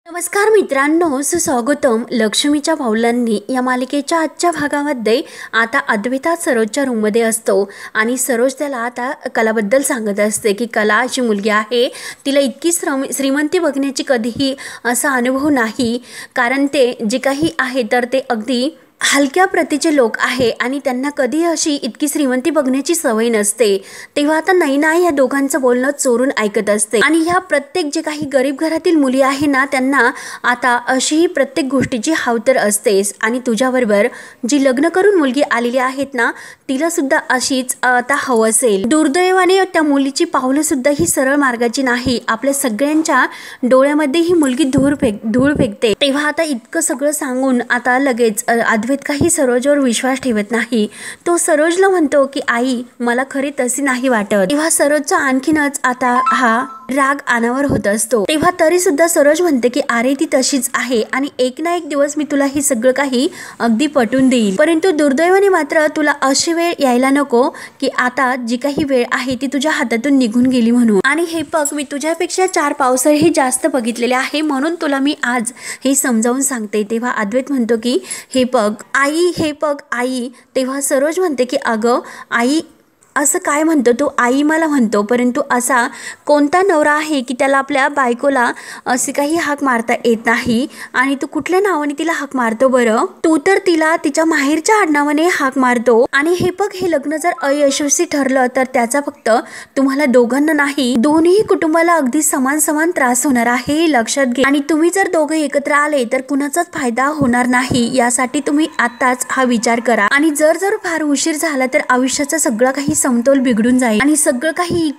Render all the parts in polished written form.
नमस्कार मित्रांनो, सुस्वागतम. लक्ष्मीच्या पावलांनी या मालिकेच्या आजच्या भागामध्ये आता अद्वैता सरोजच्या रूममध्ये असतो आणि सरोज त्याला आता कलाबद्दल सांगत असते की कला अशी मुलगी आहे, तिला इतकी श्रीमंती बघण्याची कधीही असा अनुभव नाही, कारण ते जे काही आहे तर ते अगदी हलक्या प्रतीचे लोक आहे आणि त्यांना कधी अशी इतकी श्रीमंती बघण्याची सवय नसते. तेव्हा आता नैना या दोघांचं बोलणं चोरून ऐकत असते आणि ह्या प्रत्येक जे काही गरीब घरातील मुली आहे ना, त्यांना आता अशी प्रत्येक गोष्टीची हावतर असतेच आणि तुझ्याबरोबर जी लग्न करून मुलगी आलेली आहेत ना, तिला सुद्धा अशीच आता हवं असेल. दुर्दैवाने त्या मुलीची पावलं सुद्धा ही सरळ मार्गाची नाही. आपल्या सगळ्यांच्या डोळ्यामध्ये ही मुलगी धूळ फेकते. तेव्हा आता इतकं सगळं सांगून आता लगेच अद्वैत काही सरोजवर विश्वास ठेवत नाही. तो सरोजला म्हणतो की आई, मला खरी तशी नाही वाटत. तेव्हा सरोजचा आणखीनच आता हा राग अनावर होत असतो. तेव्हा तरी सुद्धा सरोज म्हणते की अरे ती तशीच आहे आणि एक ना एक दिवस मी तुला हे सगळं काही अगदी पटवून देईल, परंतु दुर्दैवाने मात्र तुला अशी वेळ यायला नको की आता जी काही वेळ आहे ती तुझ्या हातातून निघून गेली म्हणून. आणि हे बघ, मी तुझ्यापेक्षा 4 पावसाळे हे जास्त बघितलेले आहे, म्हणून तुला मी आज हे समजावून सांगते. तेव्हा अद्वैत म्हणतो की हे बघ आई, हे बघ आई. तेव्हा सरोज म्हणते की अगं आई, असं काय म्हणतो तू? आई मला म्हणतो, परंतु असा कोणता नवरा आहे की त्याला आपल्या बायकोला असे काही हाक मारता येत नाही आणि तू कुठल्या नावाने तिला हाक मारतो बरं? तू तर तिला तिच्या माहेरच्या आडनावाने हाक मारतो. आणि हे बघ, हे लग्न जर अयशस्वी ठरलं तर त्याचा फक्त तुम्हाला दोघांना नाही, दोन्ही कुटुंबाला अगदी समान समान त्रास होणार आहे, हे लक्षात घे. आणि तुम्ही जर दोघे एकत्र आले तर कुणाचाच फायदा होणार नाही, यासाठी तुम्ही आताच हा विचार करा. आणि जर फार उशीर झाला तर आयुष्याचा सगळा काही समतोल बिघडून जाईल आणि सगळं काही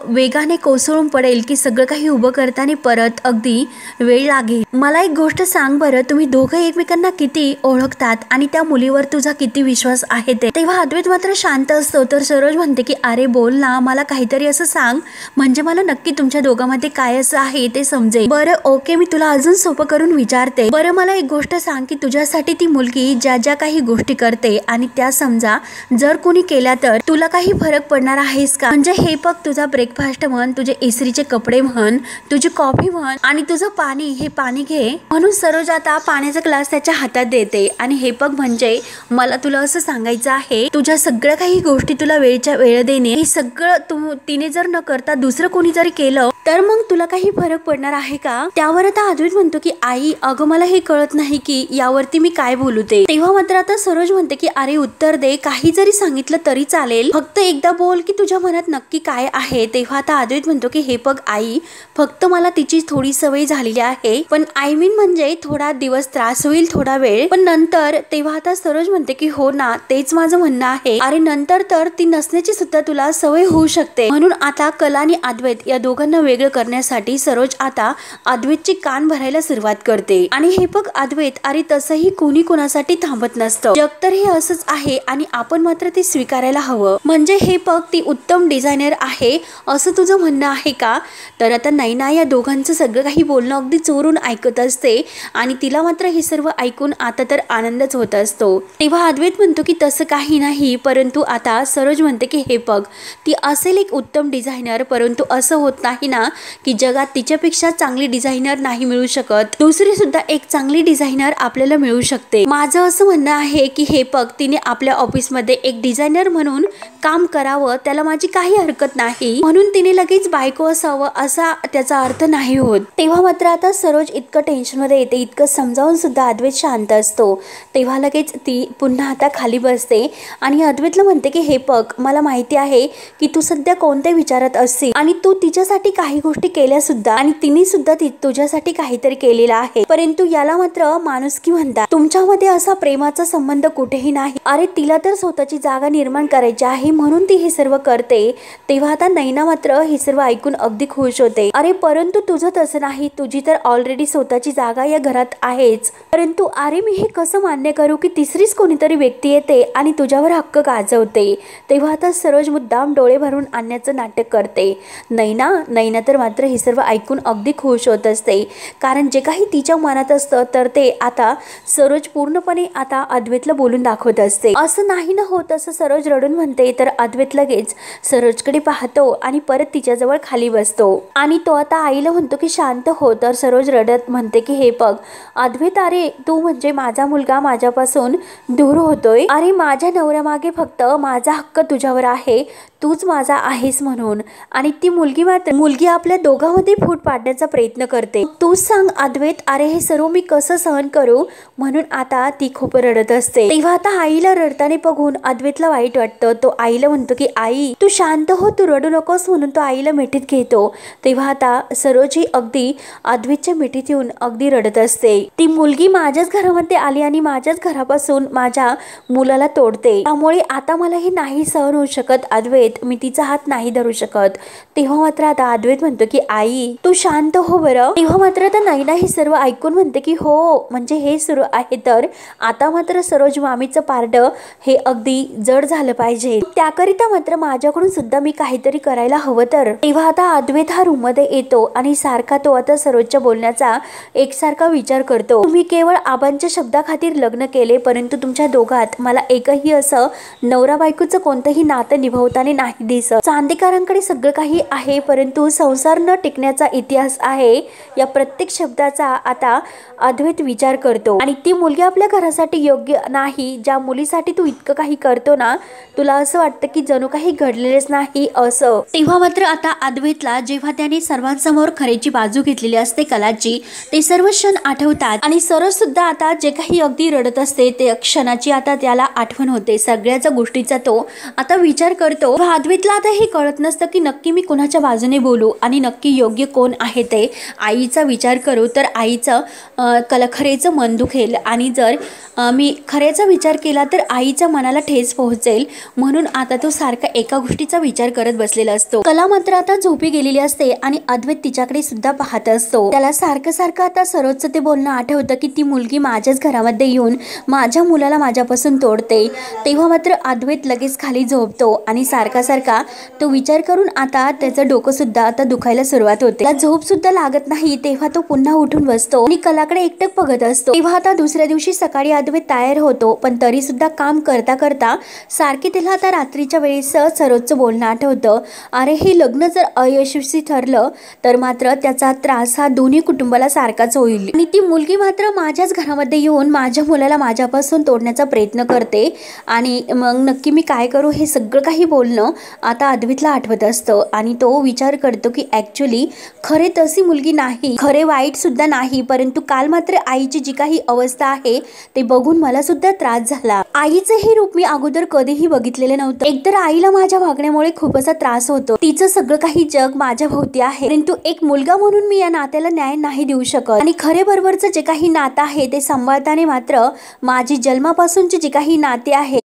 वेगाने कोसळून पडेल की सगळं काही उभं करताना परत अगदी वेळ लागेल. मला एक गोष्ट सांग बरं, तुम्ही दोघं एकमेकांना किती ओळखतात आणि त्या मुलीवर तुझा किती विश्वास आहे ते? तेव्हा अद्वैत मात्र शांत असतो. तर सरोज म्हणते की अरे बोल ना, मला काहीतरी असं सांग, म्हणजे मला नक्की तुमच्या दोघांमध्ये काय असं आहे ते समजेल. बरं ओके, मी तुला अजून सोपं करून विचारते. बरं मला एक गोष्ट सांग की तुझ्यासाठी ती मुलगी ज्या ज्या काही गोष्टी करते आणि त्या समजा जर कोणी केल्या तर तुला काही फरक पडणार आहेस का? म्हणजे हे बघ, तुझा ब्रेकफास्ट म्हण, तुझे इस्त्रीचे कपडे म्हण, तुझी कॉफी म्हण आणि तुझं पाणी, हे पाणी घे. म्हणून सरोज आता पाण्याचा ग्लास त्याच्या हातात देते आणि हे बघ, म्हणजे मला तुला असं सांगायचं आहे, तुझ्या सगळ्या काही गोष्टी तुला वेळच्या वेळ देणे, हे सगळं तिने जर न करता दुसरं कोणी जरी केलं तर मग तुला काही फरक पडणार आहे का? त्यावर आता अद्वैत म्हणतो की आई, अगं मला हे कळत नाही की यावरती मी काय बोलू ते. तेव्हा मात्र आता सरोज म्हणते की अरे उत्तर दे, काही जरी सांगितलं तरी चालेल, फक्त एकदा बोल की तुझ्या मनात नक्की काय आहे. तेव्हा आता अद्वैत म्हणतो की हे बघ आई, फक्त मला तिची थोडी सवय झालेली आहे, पण आय मीन म्हणजे थोडा दिवस त्रास होईल, थोडा वेळ, पण नंतर. तेव्हा आता सरोज म्हणते की हो ना, तेच माझं म्हणणं आहे. अरे नंतर तर ती नसण्याची सुद्धा तुला सवय होऊ शकते. म्हणून आता कला आणि अद्वैत या दोघांना वेगळं करण्यासाठी सरोज आता अद्वैतची कान भरायला सुरुवात करते. आणि हे बघ अद्वैत, अरे तसंही कोणी कोणासाठी थांबत नसतं, जग तर हे असंच आहे आणि आपण मात्र ते स्वीकारायला हवं. म्हणजे हे बघ, ती उत्तम डिझायनर आहे असं तुझं म्हणणं आहे का? तर आता नैना या दोघांचं सगळं काही बोलणं अगदी चोरून ऐकत असते आणि तिला मात्र हे सर्व ऐकून आता तर आनंदच होत असतो. तेव्हा अद्वैत म्हणतो की तसं काही नाही, परंतु आता सरोज म्हणते की हे बघ, ती असेल एक उत्तम डिझायनर, परंतु असं होत नाही ना की जगात तिच्यापेक्षा चांगली डिझायनर नाही मिळू शकत, दुसरी सुद्धा एक चांगली डिझायनर आपल्याला मिळू शकते. माझं असं म्हणणं आहे की हे बघ, तिने आपल्या ऑफिसमध्ये एक डिझायनर म्हणून काम करावं, त्याला माझी काही हरकत नाही, म्हणून तिने लगेच बायको असावं असा त्याचा अर्थ नाही होत. तेव्हा मात्र आता सरोज इतकं टेन्शन मध्ये येते, इतकं समजावून सुद्धा अद्वैत शांत असतो. तेव्हा लगेच ती पुन्हा आता खाली बसते आणि अद्वैतला म्हणते की हे बघ, मला माहिती आहे की तू सध्या कोणत्या विचारात असशील आणि तू तिच्यासाठी काही गोष्टी केल्या सुद्धा आणि तिने सुद्धा तुझ्यासाठी काहीतरी केलेलं आहे, परंतु याला मात्र माणुसकी म्हणतात. तुमच्यामध्ये असा प्रेमाचा संबंध कुठेही नाही. अरे तिला तर स्वतःची जागा निर्माण करायची आहे, म्हणून ती हे सर्व करते. तेव्हा आता नैना मात्र हे सर्व ऐकून अगदी खुश होते. अरे परंतु तुझं तसं नाही, तुझी तर ऑलरेडी स्वतःची जागा या घरात आहेच, परंतु अरे मी हे कसं मान्य करू की तिसरीच कोणीतरी व्यक्ती येते आणि तुझ्यावर हक्क गाजवते. तेव्हा आता सरोज मुद्दाम डोळे भरून आणण्याचं नाटक करते. नैना तर मात्र हे सर्व ऐकून अगदी खुश होत असते, कारण जे काही तिच्या मनात असतं तर ते आता सरोज पूर्णपणे आता अद्वैतला बोलून दाखवत असते. असं नाही ना होत असं सरोज रडून म्हणते. तर अद्वैत लगेच सरोजकडे पाहतो आणि परत तिच्याजवळ खाली बसतो आणि तो आता आईला म्हणतो की शांत हो. तर सरोज रडत म्हणते की हे बघ अद्वैत, अरे तू म्हणजे माझा मुलगा माझ्यापासून दूर होतोय. अरे माझ्या नवऱ्यामागे फक्त माझा हक्क तुझ्यावर आहे, तूच माझा आहेस म्हणून. आणि ती मुलगी आपल्या दोघांमध्ये फूट पाडण्याचा प्रयत्न करते. तूच सांग अद्वैत, अरे हे सर्व मी कसं सहन करू. म्हणून आता ती खूप रडत असते. तेव्हा आता आईला रडताना बघून अद्वैतला वाईट वाटतं. तो आईला म्हणतो की आई तू शांत हो, तू रडू नकोस, म्हणून तो आईला मिठीत घेतो. तेव्हा आता सरोज ही अगदी अद्वैतच्या मिठीत येऊन अगदी रडत असते. ती मुलगी माझ्याच घरामध्ये आली आणि माझ्याच घरापासून माझ्या मुलाला तोडते, त्यामुळे आता मला हे नाही सहन होऊ शकत अद्वैत, मी तिचा हात नाही धरू शकत. तेव्हा मात्र आता अद्वैत म्हणतो की आई तू शांत हो बरं. तेव्हा मात्र आता नैना हे सर्व ऐकून म्हणते की हो म्हणजे हे सुरू आहे. तर आता मात्र सरोज मामीचं पारड हे अगदी जड झालं पाहिजे, त्याकरिता मात्र माझ्याकडून सुद्धा मी काहीतरी करायला हवं. तर तेव्हा आता अद्वैत हा रूम मध्ये येतो आणि सारखा तो आता सरोजच्या बोलण्याचा एकसारखा विचार करतो. तुम्ही केवळ आबांच्या शब्दाखातीर लग्न केले, परंतु तुमच्या दोघात मला एकही असं नवरा बायकोचं कोणतंही नातं निभावताना नाही दिसत. चांदेकरांकडे सगळं काही आहे, परंतु संसार न टिकण्याचा इतिहास आहे, या प्रत्येक शब्दाचा आता अद्वैत विचार करतो. आणि ती मुलगी आपल्या घरासाठी योग्य नाही, ज्या मुलीसाठी तू इतकं काही करतो ना, तुला असं वाटतं की जणू काही घडलेलेच नाही असं. तेव्हा मात्र आता अद्वैतला जेव्हा त्याने सर्वांसमोर खरेची बाजू घेतलेली असते कलाची, ते सर्व क्षण आठवतात. आणि सरोज सुद्धा आता जे काही अगदी रडत असते ते क्षणाची आता त्याला आठवण होते. सगळ्याच गोष्टीचा तो आता विचार करतो. अद्वैतला आता हे कळत नसतं की नक्की मी कुणाच्या बाजूने बोलू आणि नक्की योग्य कोण आहे ते. आईचा विचार करू तर आईचं खरेचं मन दुखेल, आणि जर मी खऱ्याचा विचार केला तर आईच्या मनाला ठेच पोहोचेल. म्हणून आता तो सारखा एका गोष्टीचा विचार करत बसलेला असतो. कला मात्र आता झोपी गेलेली असते आणि अद्वैत तिच्याकडे सुद्धा पाहत असतो. त्याला सारखं आता सरोजचं ते बोलणं आठवतं की ती मुलगी माझ्याच घरामध्ये येऊन माझ्या मुलाला माझ्यापासून तोडते. तेव्हा मात्र अद्वैत लगेच खाली झोपतो आणि सारखा तो विचार करून आता त्याचं डोकं सुद्धा आता दुखायला सुरुवात होते. त्याला झोप सुद्धा लागत नाही. तेव्हा तो पुन्हा उठून बसतो आणि कलाकडे एकटक बघत असतो. तेव्हा आता दुसऱ्या दिवशी सकाळी अद्वैत तयार होतो, पण तरी सुद्धा काम करता सारखे त्याला आता रात्रीच्या वेळेस सरोजचं बोलणं आठवतं. अरे हे लग्न जर अयशस्वी ठरलं तर मात्र त्याचा त्रास हा दोन्ही कुटुंबाला सारखाच होईल. आणि ती मुलगी मात्र माझ्याच घरामध्ये येऊन माझ्या मुलाला माझ्यापासून तोडण्याचा प्रयत्न करते, आणि मग नक्की मी काय करू, हे सगळं काही बोलणं आता अद्वैतला आठवत असतं. आणि तो विचार करतो की ऍक्च्युली खरे तशी मुलगी नाही, खरे वाईट सुद्धा नाही, परंतु काल मात्र आईची जी काही अवस्था आहे ते बघून मला सुद्धा त्रास झाला. आईचं हे रूप मी अगोदर कधीही बघितलेलं नव्हतं. एकतर आईला माझ्या वागण्यामुळे खूप असा त्रास होतो, तिचं सगळं काही जग माझ्या भोवती आहे, परंतु एक मुलगा म्हणून मी या नात्याला न्याय नाही देऊ शकत. आणि खरे बरोबरचं जे काही नातं आहे ते सांभाळताना मात्र माझी जन्मापासूनची जी काही नाती आहे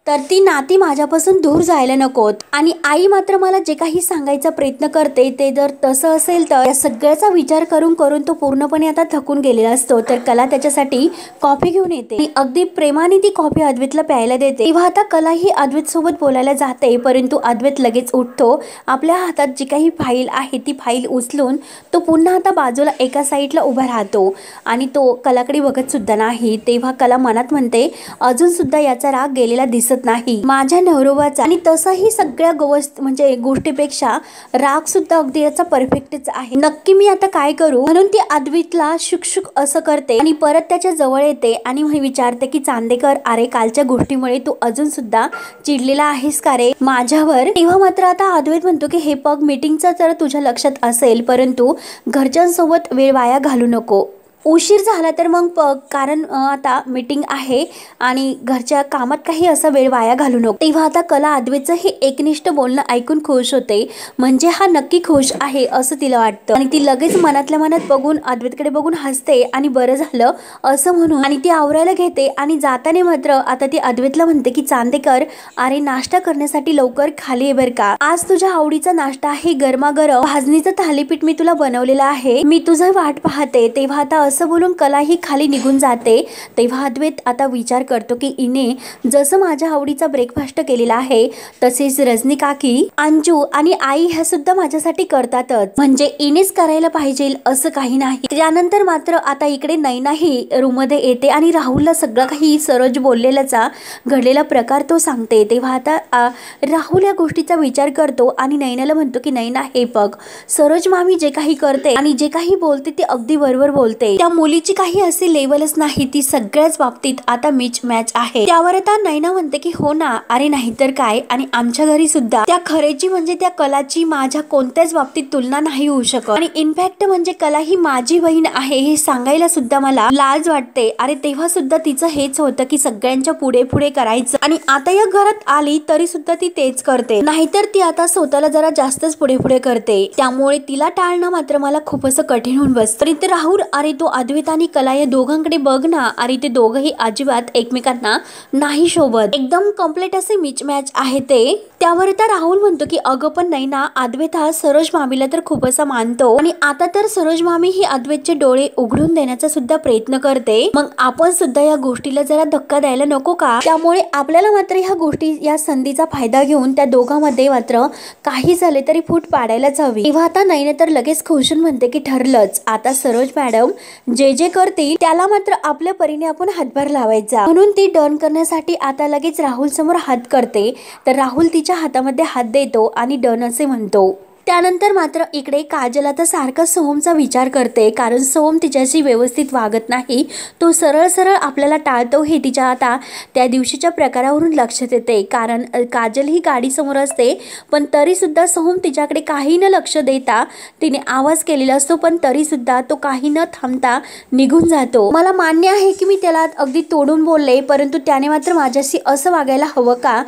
तर ती नाती माझ्यापासून दूर जायला नकोत. आणि आई मात्र मला जे काही सांगायचा प्रयत्न करते ते जर तसं असेल तर या सगळ्याचा विचार करून तो पूर्णपणे आता थकून गेलेला असतो. तर कला त्याच्यासाठी कॉफी घेऊन येते. अगदी प्रेमाने ती कॉफी अद्वैतला प्यायला देते. तेव्हा आता कला ही अद्वैत सोबत बोलायला जाते, परंतु अद्वैत लगेच उठतो. आपल्या हातात जी काही फाईल आहे ती फाईल उचलून तो पुन्हा आता बाजूला एका साईडला उभा राहतो आणि तो कलाकडे बघत सुद्धा नाही. तेव्हा कला मनात म्हणते अजून सुद्धा याचा राग गेलेला दिसत नाही माझ्या नवरोबाचा. आणि तसाही सगळ्या म्हणजे गोष्टीपेक्षा राग सुद्धा अगदी याचा परफेक्टच आहे. नक्की मी आता काय करू, म्हणून ती अद्वैतला शुक असं करते आणि परत त्याच्या जवळ येते आणि विचारते की चांदेकर, अरे कालच्या गोष्टीमुळे तू अजून सुद्धा चिडलेला आहेस का रे माझ्यावर. तेव्हा मात्र आता अद्वैत म्हणतो की हे बघ, मीटिंगचं तर तुझ्या लक्षात असेल, परंतु घरच्यांसोबत वेळ वाया घालू नको. उशीर झाला तर मग कारण आता मीटिंग आहे आणि घरच्या कामात काही असा वेळ वाया घालू नको. तेव्हा आता कला अद्वैतचं हे एकनिष्ठ बोलणं ऐकून खुश होते, म्हणजे हा नक्की खुश आहे असं तिला वाटतं. आणि ती लगेच मनातल्या मनात बघून अद्वैतकडे बघून हसते आणि बरं झालं असं म्हणून आणि ती आवरायला घेते. आणि जाताना मात्र आता ती अद्वैतला म्हणते की चांदेकर, अरे नाश्ता करण्यासाठी लवकर खाली ये बरं का, आज तुझ्या आवडीचा नाश्ता आहे, गरमागरम भाजणीचं थालीपीठ मी तुला बनवलेलं आहे, मी तुझं वाट पाहते. तेव्हा आता असं बोलून कला ही खाली निघून जाते. तेव्हा अद्वैत आता विचार करतो की इने जसं माझ्या आवडीचा ब्रेकफास्ट केलेला आहे तसेच रजनी काकी, अंजू आणि आई ह्या सुद्धा माझ्यासाठी करतातच, म्हणजे इनेच करायला पाहिजे असं काही नाही. त्यानंतर मात्र आता इकडे नैनाही रूम मध्ये येते आणि राहुलला सगळं काही सरोज बोललेल्याचा घडलेला प्रकार तो सांगते. तेव्हा आता राहुल या गोष्टीचा विचार करतो आणि नैनाला म्हणतो की नैना हे बघ, सरोज मामी जे काही करते आणि जे काही बोलते ते अगदी बरोबर बोलते. त्या मुलीची काही असे लेवलच नाही, ती सगळ्याच बाबतीत आता मिच मॅच आहे. त्यावर आता नैना म्हणते की हो ना, अरे नाहीतर काय, आणि आमच्या घरी सुद्धा त्या खरेची म्हणजे त्या कलाची माझ्या कोणत्याच बाबतीत तुलना नाही होऊ शकत. आणि इनफॅक्ट म्हणजे कला ही माझी बहीण आहे हे सांगायला सुद्धा मला लाज वाटते. अरे तेव्हा सुद्धा तिचं हेच होतं की सगळ्यांच्या पुढे पुढे करायचं, आणि आता या घरात आली तरी सुद्धा ती तेच करते. नाहीतर ती आता स्वतःला जरा जास्तच पुढे पुढे करते, त्यामुळे तिला टाळणं मात्र मला खूप असं कठीण होऊन बसतं. तरी राहुल, अरे तो अद्वैत आणि कला या दोघांकडे बघ ना, अरे ते दोघंही अजिबात एकमेकांना नाही शोभत, एकदम कम्प्लीट असे मिच मॅच आहे ते. त्यावर तर राहुल म्हणतो की अगं पण नाही ना, अद्वैत हा सरोज मामीला तर खूप असा मानतो आणि आता तर सरोज मामी ही अद्वैतचे डोळे उघडून देण्याचा सुद्धा प्रयत्न करते. मग आपण सुद्धा या गोष्टीला जरा धक्का द्यायला नको का? त्यामुळे आपल्याला मात्र ह्या गोष्टी या संधीचा फायदा घेऊन त्या दोघांमध्ये मात्र काही झाले तरी फूट पाडायलाच हवी. तेव्हा आता नैना तर लगेच खुशून म्हणते की ठरलंच, आता सरोज मॅडम जे जे करतील त्याला मात्र आपल्या परीने आपण हातभार लावायचा. म्हणून ती डन करण्यासाठी आता लगेच राहुल समोर हात करते. तर राहुल तिच्या हातामध्ये हात देतो आणि डन असे म्हणतो. त्यानंतर मात्र इकडे काजल आता सारखा सोहमचा विचार करते, कारण सोहम तिच्याशी व्यवस्थित वागत नाही, तो सरळ सरळ आपल्याला टाळतो हे तिच्या आता त्या दिवशीच्या प्रकारावरून लक्षात येते. कारण काजल ही गाडी समोर असते पण तरी सुद्धा सोहम तिच्याकडे काही न लक्ष देता तिने आवाज केलेला असतो, पण तरी सुद्धा तो काही न थांबता निघून जातो. मला मान्य आहे की मी त्याला अगदी तोडून बोलले, परंतु त्याने मात्र माझ्याशी असं वागायला हवं का?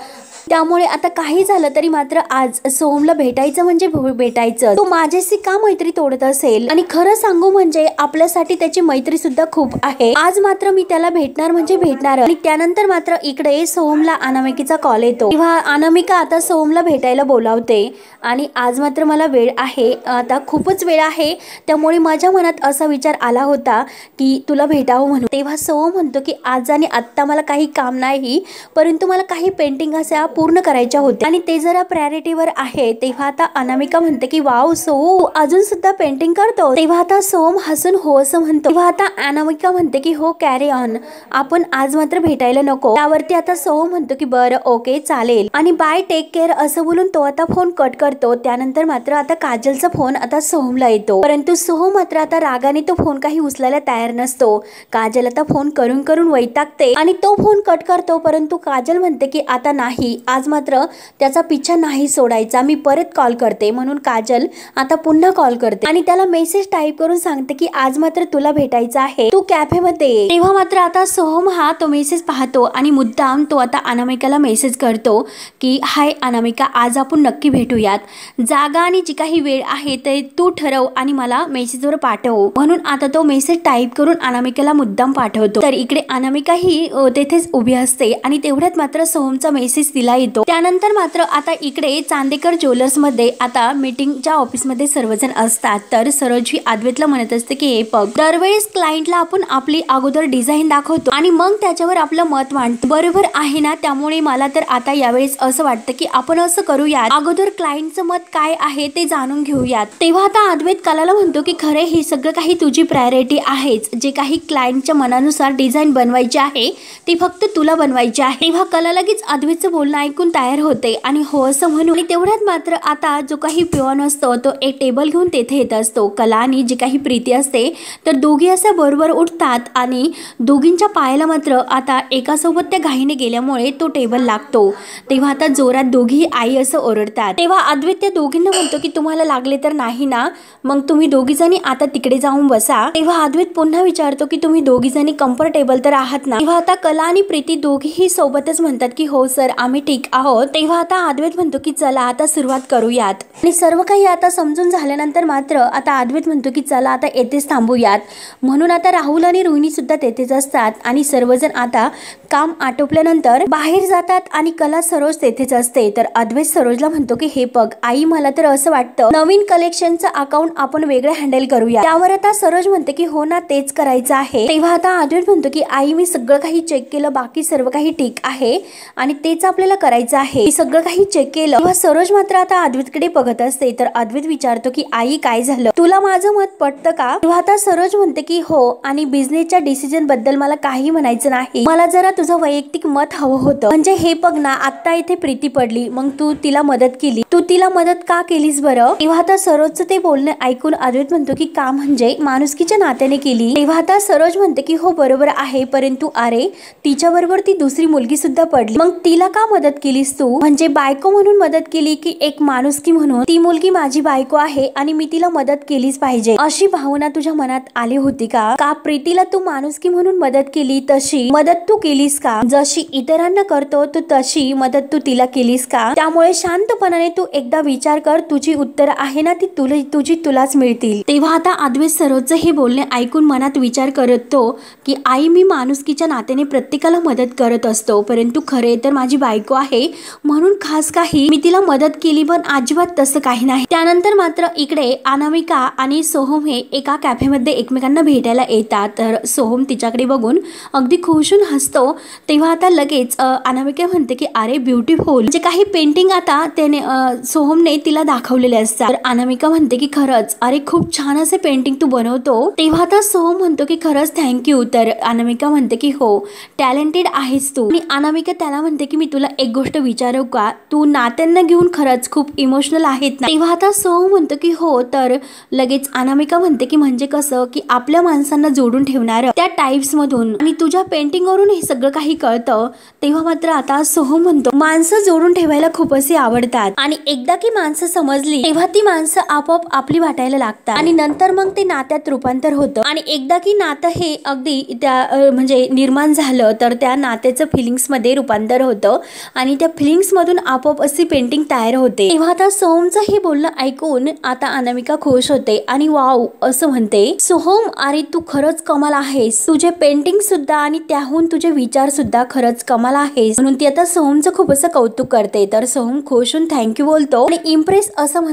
त्यामुळे आता काही झालं तरी मात्र आज सोहमला भेटायचं म्हणजे भेटायचं. तो माझ्याशी का मैत्री तोडत असेल? आणि खरं सांगू म्हणजे आपल्यासाठी त्याची मैत्री सुद्धा खूप आहे. आज मात्र मी त्याला भेटणार म्हणजे भेटणार. आणि त्यानंतर मात्र इकडे सोहमला अनामिकेचा कॉल येतो. तेव्हा अनामिका आता सोहमला भेटायला बोलावते आणि आज मात्र मला वेळ आहे, आता खूपच वेळ आहे, त्यामुळे माझ्या मनात असा विचार आला होता की तुला भेटावं म्हणून. तेव्हा सोहम म्हणतो की आज आणि आत्ता मला काही काम नाही, परंतु मला काही पेंटिंग अशा पूर्ण करायच्या होत्या आणि ते जरा प्रायोरिटीवर आहे. तेव्हा आता अनामिका म्हणते की वाव सो अजून सुद्धा पेंटिंग करतो. तेव्हा आता सोहम हसून हो असं म्हणतो. तेव्हा आता अनामिका म्हणते की हो कॅरी ऑन, आपण आज मात्र भेटायला नको. त्यावरती आता सोहम म्हणतो की बरं ओके चालेल आणि बाय टेक केअर असं बोलून तो आता फोन कट करतो. त्यानंतर मात्र आता काजलचा फोन आता सोहमला येतो, परंतु सोहम मात्र आता रागाने तो फोन काही उचलायला तयार नसतो. काजल आता फोन करून करून वैतागते आणि तो फोन कट करतो, परंतु काजल म्हणते की आता नाही, आज मात्र त्याचा पिच्छा नाही सोडायचा, मी परत कॉल करते. म्हणून काजल आता पुन्हा कॉल करते आणि त्याला मेसेज टाईप करून सांगते की आज मात्र तुला भेटायचं आहे, तू कॅफेमध्ये. तेव्हा मात्र आता सोहम हा तो मेसेज पाहतो आणि मुद्दाम तो आता अनामिकाला मेसेज करतो की हाय अनामिका, आज आपण नक्की भेटूयात, जागा आणि जी काही वेळ आहे ते तू ठरव आणि मला मेसेजवर पाठव. म्हणून आता तो मेसेज टाईप करून अनामिकाला मुद्दाम पाठवतो. तर इकडे अनामिका ही तेथेच उभी असते आणि तेवढ्यात मात्र सोहमचा मेसेज तिला येतो. त्यानंतर मात्र आता इकडे चांदेकर ज्वेलर्स मध्ये आता मीटिंगच्या ऑफिस मध्ये सर्वजण असतात. तर सरोज ही अद्वैतला म्हणत असते की हे बघ, दरवेळेस क्लायंटला आपण आपली अगोदर डिझाईन दाखवतो आणि मग त्याच्यावर आपलं मत मांडतो, बरोबर आहे ना? त्यामुळे मला तर आता यावेळेस असं वाटतं की आपण असं करूयात, अगोदर क्लायंटचं मत काय आहे ते जाणून घेऊयात. तेव्हा आता अद्वैत कलाला म्हणतो की खरे हे सगळं काही तुझी प्रायोरिटी आहेच, जे काही क्लायंटच्या मनानुसार डिझाईन बनवायची आहे ती फक्त तुला बनवायची आहे. तेव्हा कला लगेच अद्वैतचं बोलणं ऐकून तयार होते आणि हो असं म्हणून. आणि तेवढ्यात मात्र आता जो काही पिओन असतो तो एक टेबल घेऊन तेथे येत असतो. कला आणि जी काही प्रीती असते तर दोघी अशा बरोबर उठतात आणि दोघींच्या पायाला मात्र आता एकासोबत त्या घाईने गेल्यामुळे तो टेबल लागतो. तेव्हा आता जोरात दोघी आई असं ओरडतात. तेव्हा अद्वैत त्या दोघींना म्हणतो की तुम्हाला लागले तर नाही ना, मग तुम्ही दोघी जणी आता तिकडे जाऊन बसा. तेव्हा अद्वैत पुन्हा विचारतो की तुम्ही दोघी जणी कम्फर्टेबल तर आहात ना? तेव्हा आता कला आणि प्रीती दोघीही सोबतच म्हणतात की हो सर, आम्ही ठीक आहोत. तेव्हा आता अद्वैत म्हणतो की चला आता सुरुवात करूयात. आणि सर्व काही आता समजून झाल्यानंतर मात्र आता अद्वैत म्हणतो की चला आता येथेच थांबूयात. म्हणून आता राहुल आणि रोहिणी सुद्धा तेथेच असतात आणि सर्वजण आता काम आटोपल्यानंतर बाहेर जातात आणि कला सरोज तेथेच असते. तर अद्वैत सरोजला म्हणतो की हे बघ आई, मला तर असं वाटतं नवीन कलेक्शनचं अकाउंट आपण वेगळं हँडल करूया. त्यावर आता सरोज म्हणते की हो ना, तेच करायचं आहे. तेव्हा आता अद्वैत म्हणतो की आई, मी सगळं काही चेक केलं, बाकी सर्व काही ठीक आहे आणि तेच आपल्याला करायचं आहे. सगळं काही चेक केलं. तेव्हा सरोज मात्र आता अद्वैतकडे बघत असते. तर अद्वैत विचारतो की आई काय झालं, तुला माझं मत पटतं का? तेव्हा आता सरोज म्हणते की हो, आणि बिझनेसच्या डिसिजन बद्दल मला काही म्हणायचं नाही, मला जरा तुझं वैयक्तिक मत हवं होतं. म्हणजे हे बघ ना, आता इथे प्रीती पडली, मग तू तिला मदत केली, तू तिला मदत का केलीस बरं? तेव्हा आता सरोजचं ते बोलणं ऐकून अद्वैत म्हणतो की का, म्हणजे माणुसकीच्या नात्याने केली. तेव्हा आता सरोज म्हणते की हो बरोबर आहे, परंतु अरे तिच्या बरोबर ती दुसरी मुलगी सुद्धा पडली, मग तिला का मदत केलीस तू? म्हणजे बायको म्हणून मदत केली की एक माणुसकी म्हणून? ती मुलगी माझी बायको आहे आणि मी तिला मदत केलीच पाहिजे अशी भावना तुझ्या मनात आली होती का? का प्रीतीला तू माणुसकी म्हणून मदत केली तशी मदत तू केलीस का? जशी इतरांना करतो तू तशी मदत तू तिला केलीस का? त्यामुळे शांतपणाने तू एकदा विचार कर, तुझी उत्तर आहे ना ती तुझी तुलाच मिळतील. तेव्हा आता अद्वैत सरोजचं हे बोलणे ऐकून मनात विचार करतो की आई, मी माणुसकीच्या नात्याने प्रत्येकाला मदत करत असतो, परंतु खरे तर माझी बायको आहे म्हणून खास काही मी तिला मदत केली, पण अजिबात तसं काही नाही. त्यानंतर मात्र इकडे अनामिका आणि सोहम हे एका कॅफेमध्ये एकमेकांना भेटायला येतात. तर सोहम तिच्याकडे बघून अगदी खुश होऊन हसतो. तेव्हा आता लगेच अनामिका म्हणते की अरे ब्युटिफुल, जे काही पेंटिंग आता त्याने सोहमने तिला दाखवलेले असतात. तर अनामिका म्हणते की खरंच अरे खूप छान असे पेंटिंग तू बनवतो. तेव्हा आता सोहम म्हणतो की खरंच थँक्यू. तर अनामिका म्हणते की हो, टॅलेंटेड आहेस तू. आणि अनामिका त्याला म्हणते की मी तुला एक गोष्ट विचारू का, तू नात्यांना घेऊन खरंच खूप इमोशनल आहेत ना? तेव्हा आता सोहम म्हणतो की हो. तर लगेच अनामिका म्हणते की म्हणजे कसं, की आपल्या माणसांना जोडून ठेवणार त्या टाइप्स मधून, आणि तुझ्या पेंटिंग वरून हे सगळं काही कळतं. तेव्हा मात्र आता सोहम म्हणतो माणसं जोडून ठेवायला खूप असे आवडतात, आणि एकदा की माणसं समजली तेव्हा ती माणसं आपोआप आपली वाटायला लागतात, आणि नंतर मग ते नात्यात रूपांतर होतं. आणि एकदा की नातं हे अगदी त्या म्हणजे निर्माण झालं तर त्या नात्याचं फिलिंग्स मध्ये रूपांतर होतं, आणि त्या फिलिंग्स मधून आपोआप अशी पेंटिंग तयार होते. तेव्हा आता सोहमचं हे बोलणं ऐकून आता अनामिका खुश होते आणि वाव असं म्हणते, सोहम अरे तू खरंच कमाल आहेस, तुझे पेंटिंग सुद्धा आणि त्याहून तुझे विचार सुद्धा खरंच कमाल आहेस. म्हणून ती आता सोहमचं खूप असं कौतुक करते. तर सोहम खुश होऊन थँक्यू बोलतो आणि इम्प्रेस असं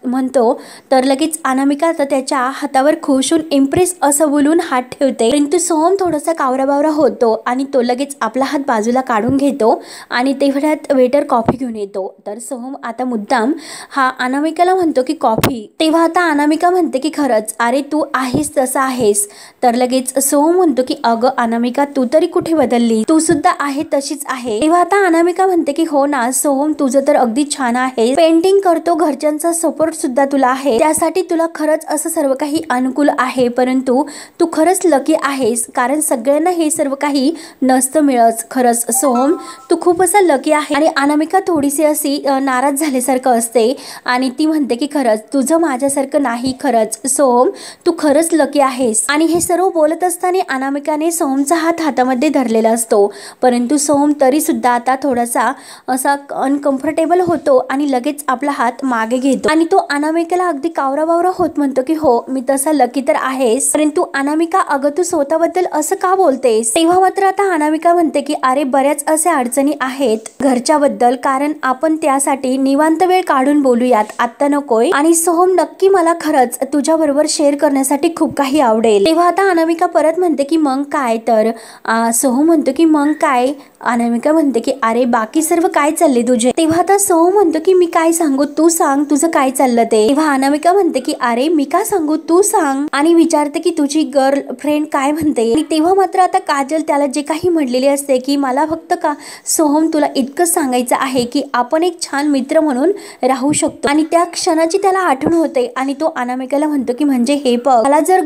म्हणतो. तर लगेच अनामिका तर त्याच्या हातावर खुश होऊन इम्प्रेस असं बोलून हात ठेवते, परंतु सोहम थोडासा कावराबावरा होतो आणि तो लगेच आपला हात बाजूला काढून घेतो आणि तेवढ्यात वेटर कॉफी घेऊन येतो. तर सोहम आता मुद्दाम हा अनामिकाला म्हणतो की कॉफी. तेव्हा आता अनामिका म्हणते की खरंच अरे तू आहेस तसा आहेस. तर लगेच सोहम म्हणतो की अगं अनामिका तू तरी कुठे बदलली, तू सुद्धा आहे तशीच आहे. तेव्हा आता अनामिका म्हणते की हो ना सोहम, तुझं तर अगदी छान आहे, पेंटिंग करतो, घरच्यांचा सपोर्ट सुद्धा तुला आहे, त्यासाठी तुला खरंच असं सर्व काही अनुकूल आहे, परंतु तू खरंच लकी आहेस, कारण सगळ्यांना हे सर्व काही नसतं मिळत. खरंच सोहम तू खूप असा लकी आहे. आणि अनामिका थोडीशी अशी नाराज झाल्यासारखं असते आणि ती म्हणते की खरंच तुझं माझ्यासारखं नाही, खरंच सोहम तू खरंच लकी आहेस. आणि हे सर्व बोलत असताना अनामिकाने सोहमचा हात हातामध्ये धरलेला असतो, परंतु सोहम तरी सुद्धा आता थोडासा असा अनकम्फर्टेबल होतो आणि लगेच आपला हात मागे घेतो आणि तो अनामिकाला अगदी कावराबावरा होत म्हणतो की हो मी तसा लकी तर आहेस, परंतु अनामिका अगं तू स्वतःबद्दल असं का बोलतेस? तेव्हा मात्र आता अनामिका म्हणते की अरे बऱ्याच असे अडचणी आहेत घरच्याबद्दल, कारण आपण त्यासाठी निवांत वेळ काढून बोलूयात, आता नकोय. आणि सोहम नक्की मला खरंच तुझ्या बरोबर शेअर करण्यासाठी खूप काही आवडेल. तेव्हा आता अनामिका परत म्हणते की मग काय? तर सोहम म्हणतो की मग काय? अनामिका म्हणते की अरे बाकी सर्व काय चालले तुझे? तेव्हा आता सोहम म्हणतो की मी काय सांगू, तू सांग तुझं काय चाललं ते. तेव्हा अनामिका म्हणते की अरे मी का सांगू, तू सांग. आणि विचारते की तुझी गर्लफ्रेंड काय म्हणते. आणि तेव्हा मात्र आता काजल त्याला जे काही म्हणलेले असते की मला फक्त का सोहम तुला इतकंच सांगायचं आहे की आपण एक छान मित्र म्हणून राहू शकतो. आणि त्या क्षणाची त्याला आठवण होते आणि तो अनामिकाला म्हणतो की म्हणजे हे बघ, मला जर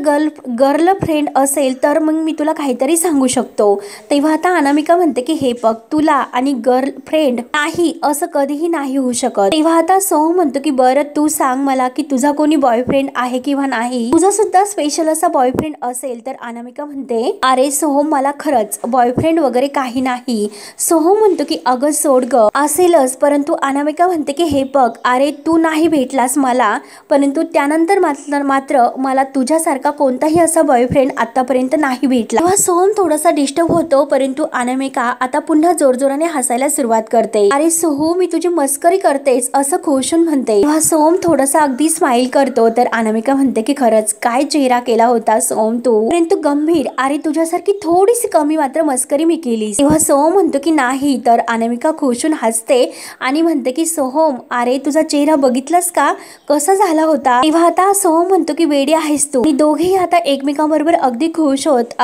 गर्लफ्रेंड असेल तर मग मी तुला काहीतरी सांगू शकतो. तेव्हा आता अनामिका म्हणते की हे बघ, तुला आणि गर्लफ्रेंड नाही असं कधीही नाही होऊ शकत. तेव्हा आता सोहम म्हणतो की बरं तू सांग मला की तुझा कोणी बॉयफ्रेंड आहे किंवा नाही, तुझा सुद्धा स्पेशल असा बॉयफ्रेंड असेल. तर अनामिका म्हणते अरे सोहम मला खरंच बॉयफ्रेंड वगैरे काही नाही. सोहम म्हणतो की अगं अगं सोड ग, असेलच, परंतु अनामिका म्हणते की हे बघ, अरे तू नाही भेटलास मला, परंतु त्यानंतर मात्र मला तुझ्यासारखा कोणताही असा बॉयफ्रेंड आतापर्यंत नाही भेटला। तेव्हा सोहम थोडासा डिस्टर्ब होतो, परंतु अनामिका आता पुन्हा जोरजोराने हसायला सुरुवात करते। अरे सोहम, मी तुझी मस्करी करतेस असं खुश होऊन म्हणते। तेव्हा सोहम थोडासा अगदी स्माइल करतो, तर अनामिका म्हणते की खरंच काय चेहरा केला होता सोहम तू, परंतु गंभीर, अरे तुझ्यासारखी थोडीशी कमी मात्र मस्करी मी केली। तेव्हा सोहम म्हणतो की नाही, तर अनामिका खुश होऊन हसते आणि म्हणते की सोहम, अरे तुझा चेहरा बघितलास का कसा झाला होता। तेव्हा आता सोहम म्हणतो की वेडी आहेस तू। दोघेही आता एकमेकांबरोबर अगदी खुश होत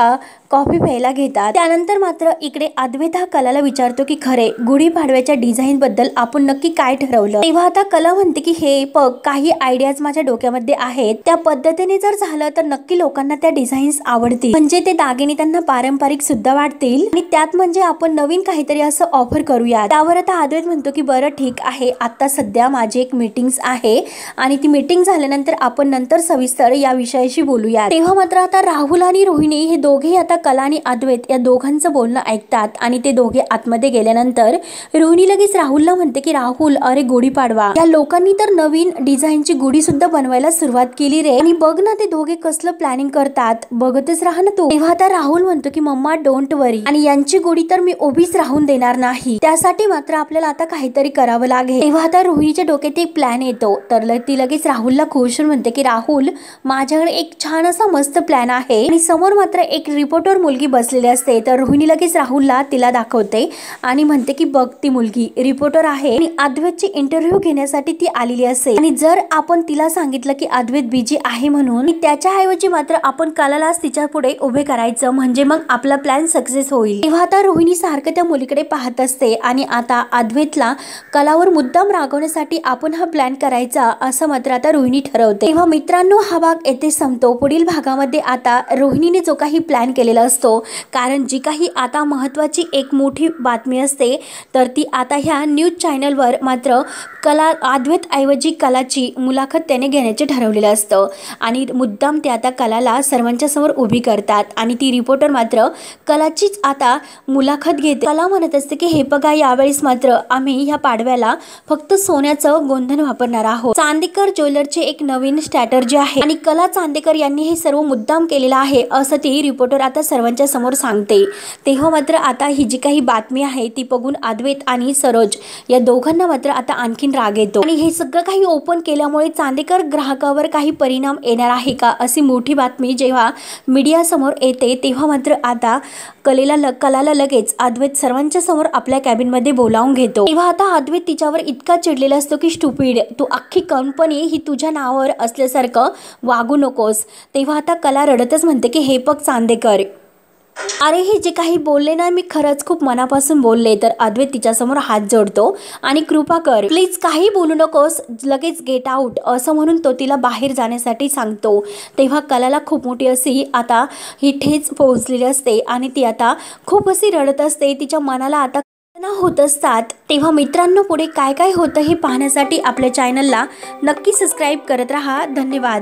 कॉफी प्यायला घेतात। त्यानंतर मात्र इकडे अद्वैत हा कलाला विचारतो की खरे गुढीपाडव्याच्या डिझाईन बद्दल आपण नक्की काय ठरवलं। तेव्हा आता कला म्हणते की हे बघ, काही आयडियाज माझ्या डोक्यामध्ये आहेत, त्या पद्धतीने जर झालं तर नक्की लोकांना त्या डिझाईन्स आवडतील, म्हणजे ते दागिने त्यांना पारंपरिक सुद्धा वाटतील आणि त्यात म्हणजे आपण नवीन काहीतरी असं ऑफर करूया। त्यावर आता अद्वैत म्हणतो की बरं ठीक आहे, आता सध्या माझी एक मीटिंग आहे आणि ती मीटिंग झाल्यानंतर आपण नंतर सविस्तर या विषयाशी बोलूया। तेव्हा मात्र आता राहुल आणि रोहिणी हे दोघेही आता कला आणि अद्वैत या दोघांचं बोलणं ऐकतात आणि ते दोघे आतमध्ये गेल्यानंतर रोहिणी लगेच राहुलला म्हणते की राहुल, अरे गुढीपाडवा, या लोकांनी तर नवीन डिझाईनची गुढी सुद्धा बनवायला सुरुवात केली रे, आणि बघ ना ते दोघे कसलं प्लॅनिंग करतात, बघतच राहा ना तू। तेव्हा आता राहुल म्हणतो की मम्मा डोंट वरी, आणि यांची गुढी तर मी उभीच राहून देणार नाही, त्यासाठी मात्र आपल्याला आता काहीतरी करावं लागेल। तेव्हा आता रोहिणीच्या डोक्यात एक प्लॅन येतो, तर ती लगेच राहुलला खुश म्हणते की राहुल, माझ्याकडे एक छान असा मस्त प्लॅन आहे, आणि समोर मात्र एक रिपोर्टर मुलगी बसलेली असते, तर रोहिणी लगेच राहुलला तिला दाखवते आणि म्हणते की बघ, ती मुलगी रिपोर्टर आहे आणि अद्वैतची इंटरव्ह्यू घेण्यासाठी ती आलेली असते, आणि जर आपण तिला सांगितलं की अद्वैत बिजी आहे म्हणून, त्याच्या ऐवजी मात्र आपण कलालाच तिच्या पुढे उभे करायचं, म्हणजे मग आपला प्लॅन सक्सेस होईल। तेव्हा आता रोहिणी सारखं त्या मुलीकडे पाहत असते आणि आता अद्वैतला कलावर मुद्दाम रागवण्यासाठी आपण हा प्लॅन करायचा असं मात्र आता रोहिणी ठरवते। तेव्हा मित्रांनो, हा भाग येथे संपतो। पुढील भागामध्ये आता रोहिणीने जो काही प्लॅन केलेला असतो, कारण जी काही आता महत्त्वाची एक मोठी बातमी असते, तर ती आता ह्या न्यूज चॅनलवर मात्र कला अद्वैत ऐवजी कलाची मुलाखत त्याने घेण्याचे ठरवलेलं असतं, आणि मुद्दाम ते आता कलाला सर्वांच्या समोर उभी करतात आणि ती रिपोर्टर मात्र कलाचीच आता मुलाखत घेते। कला म्हणत असते की हे बघा, यावेळेस मात्र आम्ही ह्या पाडव्याला फक्त सोन्याचं गोंधन वापरणार आहोत, चांदेकर ज्वेलरचे एक नवीन स्ट्रॅटर्जी आहे, आणि कला चांदेकर यांनी हे सर्व मुद्दाम केलेलं आहे असं ती रिपोर्टर आता सर्वांच्या समोर सांगते। तेव्हा मात्र आता ही जी काही बातमी आहे ती बघून अद्वैत आणि सरोज या दोघांना मात्र आता आणखीन राग येतो, आणि हे सगळं काही ओपन केल्यामुळे चांदेकर ग्राहकावर काही परिणाम येणार आहे का अशी मोठी बातमी जेव्हा मीडिया समोर येते, तेव्हा मात्र आता कलाला लगेच अद्वैत सर्वांच्या समोर आपल्या कॅबिनमध्ये बोलावून घेतो। तेव्हा आता अद्वैत तिच्यावर इतका चिडलेला असतो की स्टुपिड, तू अख्खी कंपनी ही तुझ्या नावावर असल्यासारखं वागू नकोस। तेव्हा आता कला रडतच म्हणते की हे बघ चांदेकर, अरे हे जे काही बोलले ना, मी खरंच खूप मनापासून बोलले। तर अद्वैत तिच्यासमोर हात जोडतो आणि कृपा कर, प्लीज काही बोलू नकोस, लगेच गेट आउट असं म्हणून तो तिला बाहेर जाण्यासाठी सांगतो। तेव्हा कलाला खूप मोठी अशी आता ही ठेच पोहोचलेली असते आणि ती आता खूप अशी रडत असते, तिच्या मनाला आता होत असतात। तेव्हा मित्रांनो, पुढे काय काय होतं हे पाहण्यासाठी आपल्या चॅनलला नक्की सबस्क्राईब करत राहा। धन्यवाद।